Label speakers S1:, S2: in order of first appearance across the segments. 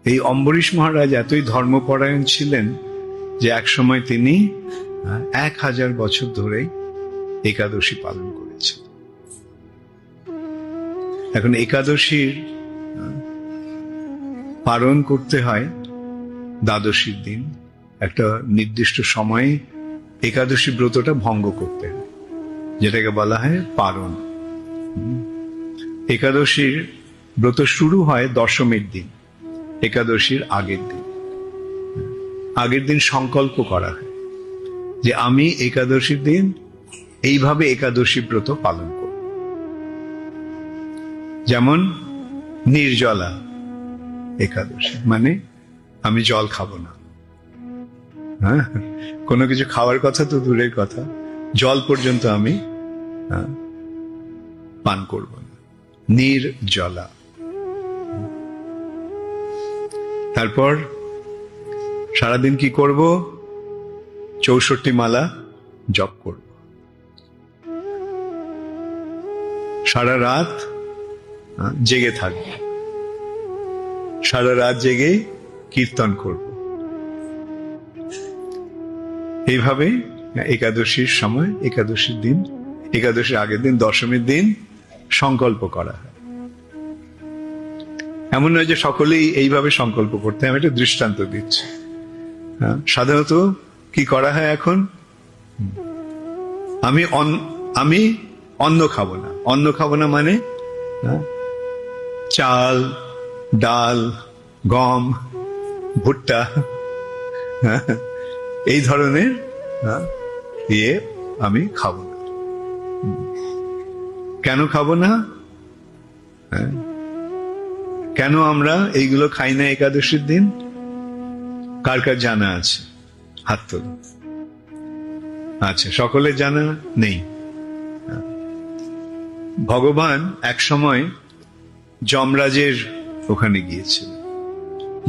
S1: এই অম্বরীশ মহারাজ এতই ধর্মপরায়ণ ছিলেন যে একসময় তিনি 1000 বছর ধরেই একাদশী পালন করেছেন। এখন একাদশীর পালন করতে হয় দ্বাদশীর দিন, একটা নির্দিষ্ট সময়ে একাদশী ব্রতটা ভঙ্গ করতে হয়, যেটাকে বলা হয় পারণ। একাদশীর ব্রত শুরু হয় দশমীর দিন, একাদশীর আগের দিন। আগের দিন সংকল্প করা হয় যে আমি একাদশীর দিন এইভাবে একাদশী ব্রত পালন করব। যেমন নির্জলা একাদশী, মানে আমি জল খাবো না। হ্যাঁ, কোনো কিছু খাওয়ার কথা তো দূরের কথা, জল পর্যন্ত আমি পান করব না, নির্জলা। তারপর সারাদিন কি করব? 64 মালা জপ করব। সারা রাত জেগে থাকব, সারা রাত জেগে কীর্তন করব। এইভাবে একাদশীর সময়, একাদশীর দিন, একাদশীর আগের দিন, দশমীর দিন সংকল্প করা হয়। এমন নয় যে সকলেই এইভাবে সংকল্প করতে হয়, আমি একটা দৃষ্টান্ত দিচ্ছি। সাধারণত কি করা হয় এখন? আমি অন্ন খাবো না। অন্ন খাবো না মানে চাল, ডাল, গম, ভুট্টা, এই ধরনের আমি খাবো না। কেন খাবো না? কেন আমরা এইগুলো খাই না একাদশীর দিন? কার কার জানা আছে? হাত তোলো। আচ্ছা, সকলের জানা নেই। ভগবান এক সময় যমরাজের ওখানে গিয়েছিল,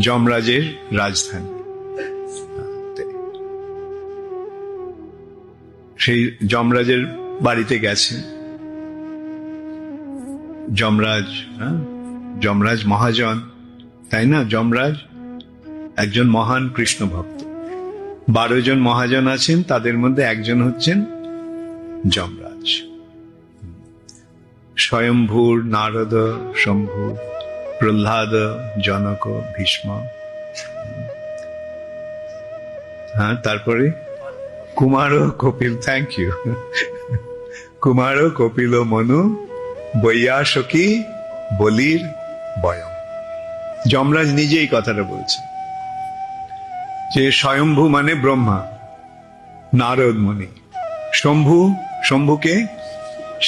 S1: যমরাজের রাজধানী। সেই যমরাজের বাড়িতে গেছে। যমরাজ মহাজন, তাই না? যমরাজ একজন মহান কৃষ্ণ ভক্ত। 12 জন মহাজন আছেন, তাদের মধ্যে একজন হচ্ছেন যমরাজ। স্বয়ম্ভূর, নারদ, শম্ভু, প্রহ্লাদ, জনক, ভীষ্ম, তারপরে কুমার ও কপিল। Thank you. কুমার ও কপিল, মনু, বৈয়াসকি, বলির, বয়ম। যমরাজ নিজে এই কথাটা বলছে যে স্বয়ম্ভু মানে ব্রহ্মা, নারদ মুনি। শম্ভুকে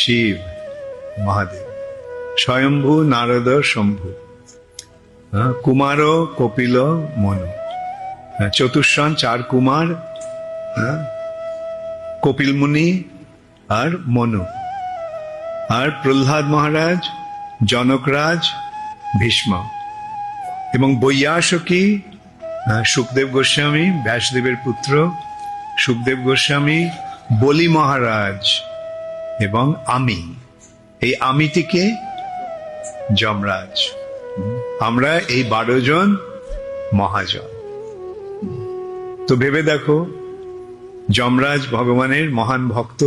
S1: শিব, মহাদেব। স্বয়ম্ভু, নারদ, শম্ভু। কুমার, কপিল, মনু। চতুর্শন, 4 কুমার, কপিল মুনি আর মনু। আর প্রহ্লাদ মহারাজ, জনকরাজ, ভীষ্ম। এবং বৈয়াসকি, সুখদেব গোস্বামী, ব্যাসদেবের পুত্র সুখদেব গোস্বামী, বলি মহারাজ এবং আমি। এই আমিটিকে যমরাজ। আমরা এই 12 জন মহাজন। তো ভেবে দেখো, যমরাজ ভগবানের মহান ভক্ত।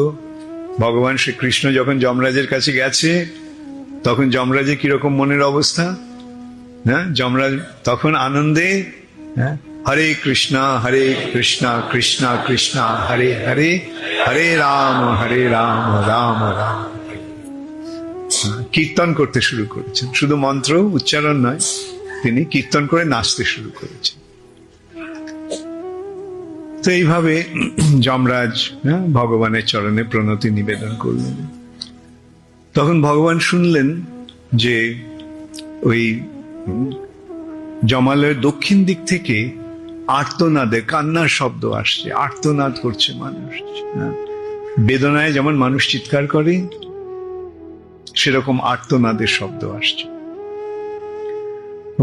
S1: ভগবান শ্রীকৃষ্ণ যখন যমরাজের কাছে গেছে, তখন যমরাজের কিরকম মনের অবস্থা? যমরাজ তখন আনন্দে হরে কৃষ্ণ কৃষ্ণ কৃষ্ণ হরে হরে, হরে রাম রাম রাম। কীর্তন করতে শুরু করেছেন। শুধু মন্ত্র উচ্চারণ নয়, তিনি কীর্তন করে নাচতে শুরু করেছেন। তো এইভাবে যমরাজ ভগবানের চরণে প্রণতি নিবেদন করলেন। তখন ভগবান শুনলেন যে ওই জমালয়ের দক্ষিণ দিক থেকে আর্তনাদে, কান্নার শব্দ আসছে। আর্তনাদ করছে মানুষ। বেদনায় যেমন মানুষ চিৎকার করে, সেরকম আর্তনাদের শব্দ আসছে।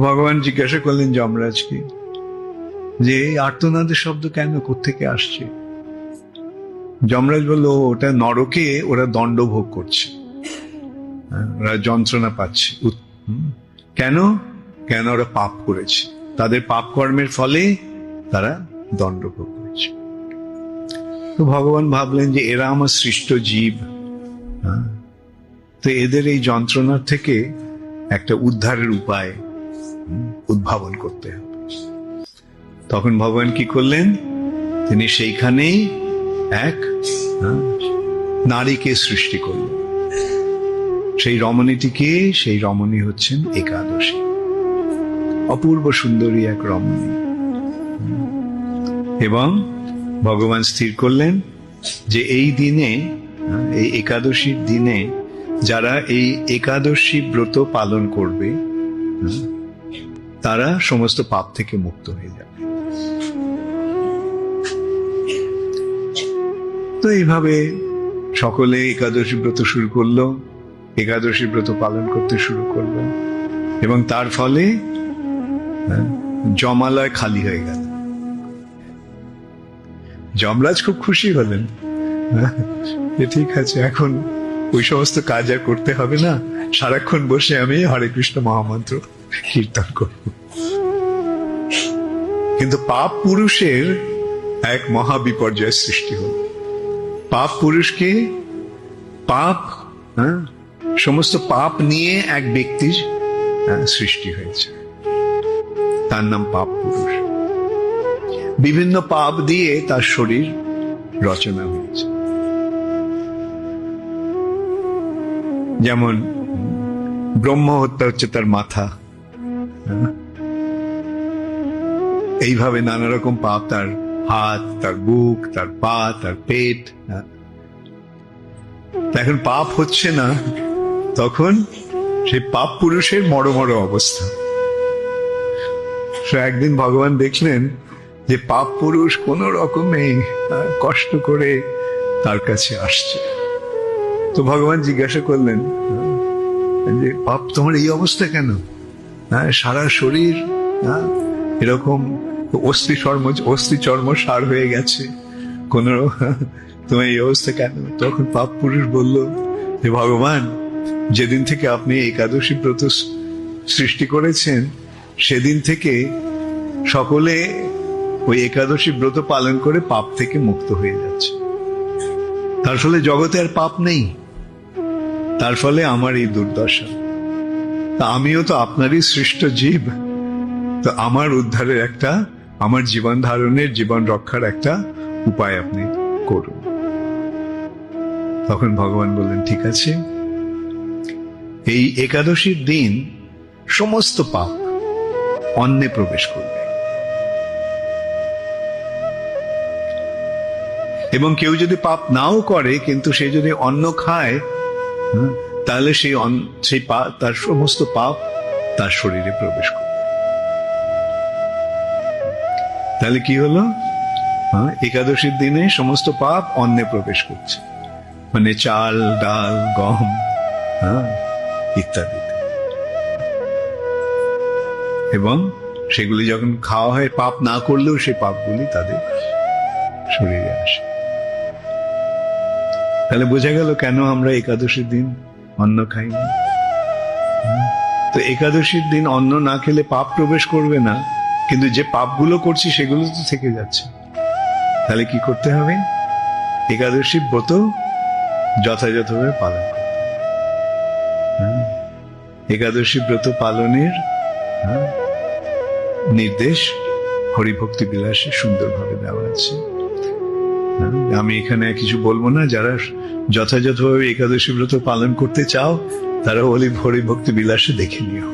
S1: ভগবান জিজ্ঞাসা করলেন যমরাজকে যে এই আর্তনাদের শব্দ কেন, কোত্থেকে আসছে? যমরাজ বলল, ওটা নরকে ওরা দণ্ড ভোগ করছে, ওরা যন্ত্রণা পাচ্ছে। কেন? ওরা পাপ করেছে। তাদের পাপ কর্মের ফলে তারা দণ্ড ভোগ করছে। তো ভগবান ভাবলেন যে এরা আমার সৃষ্ট জীব, তো এদের এই যন্ত্রণার থেকে একটা উদ্ধারের উপায় উদ্ভাবন করতে হবে। তখন ভগবান কি করলেন, তিনি সেইখানেই এক নারীকে সৃষ্টি করলেন। সেই রমণীটিকে, সেই রমণী হচ্ছেন একাদশী, অপূর্ব সুন্দরী এক রমণী। এবং ভগবান স্থির করলেন যে এই দিনে, এই একাদশীর দিনে যারা এই একাদশী ব্রত পালন করবে তারা সমস্ত পাপ থেকে মুক্ত হয়ে যাবে। তো এইভাবে সকলে একাদশী ব্রত শুরু করলো, একাদশী ব্রত পালন করতে শুরু করলো, এবং তার ফলে জমালয় খালি হয়ে গেল। যমরাজ খুব খুশি হলেন, ঠিক আছে, এখন ওই সমস্ত কাজ আর করতে হবে না, সারাক্ষণ বসে আমি হরে কৃষ্ণ মহামন্ত্র কীর্তন করব। কিন্তু পাপ পুরুষের এক মহা বিপর্যয়ের সৃষ্টি হল। পাপ পুরুষকে পাপ, সমস্ত পাপ নিয়ে এক ব্যক্তির সৃষ্টি হয়েছে, তার নাম পাপ পুরুষ। বিভিন্ন পাপ দিয়ে তার শরীর রচনা হয়েছে। যেমন ব্রহ্ম হত্যা হচ্ছে তার মাথা, এইভাবে নানা রকম পাপ, তার হাত, তার বুক, তার পা, তার পেট। এখন পাপ হচ্ছে না, তখন সেই পাপ পুরুষের মরমর অবস্থা। একদিন ভগবান দেখলেন যে পাপ পুরুষ কোন রকমে কষ্ট করে তার কাছে আসছে। তো ভগবান জিজ্ঞাসা করলেন যে পাপ, তোমার এই অবস্থা কেন? সারা শরীর এরকম অস্থি চর্ম সার হয়ে গেছে, কোন তোমার এই অবস্থা কেন? তখন পাপ পুরুষ বলল যে ভগবান, যেদিন থেকে আপনি একাদশী ব্রত সৃষ্টি করেছেন সেদিন থেকে সকলে ওই একাদশী ব্রত পালন করে পাপ থেকে মুক্ত হয়ে যাচ্ছে। তার ফলে জগতে আর পাপ নেই, তার ফলে আমার এই দুর্দশা। তা আমিও তো আপনারই সৃষ্ট জীব, তো আমার উদ্ধারের একটা, আমার জীবন ধারণের, জীবন রক্ষার একটা উপায় আপনি করুন। তখন ভগবান বললেন, ঠিক আছে, এই একাদশীর দিন সমস্ত পাপ অন্নে প্রবেশ করবে, এবং কেউ যদি পাপ নাও করে কিন্তু সে যদি অন্ন খায়, তাহলে তার সমস্ত পাপ তার শরীরে প্রবেশ করবে। তাহলে কি হলো? একাদশীর দিনে সমস্ত পাপ অন্নে প্রবেশ করছে, মানে চাল, ডাল, গম ইত্যাদি, এবং সেগুলি যখন খাওয়া হয়, পাপ না করলেও সেই পাপগুলি তাদের শরীরে আসে। তাহলে বোঝা গেল কেন আমরা একাদশীর দিন অন্ন খাই না। তো একাদশীর দিন অন্ন না খেলে পাপ প্রবেশ করবে না, কিন্তু যে পাপগুলো করছি সেগুলো তো থেকে যাচ্ছে। তাহলে কি করতে হবে? একাদশী ব্রত যথাযথভাবে পালন করতে হবে। একাদশী ব্রত পালনের নির্দেশ হরিভক্তি বিলাসে সুন্দরভাবে দেওয়া আছে। আমি এখানে কিছু বলবো না। যারা যথাযথভাবে একাদশী ব্রত পালন করতে চাও তারা হরিভক্তি বিলাসে দেখে নিও।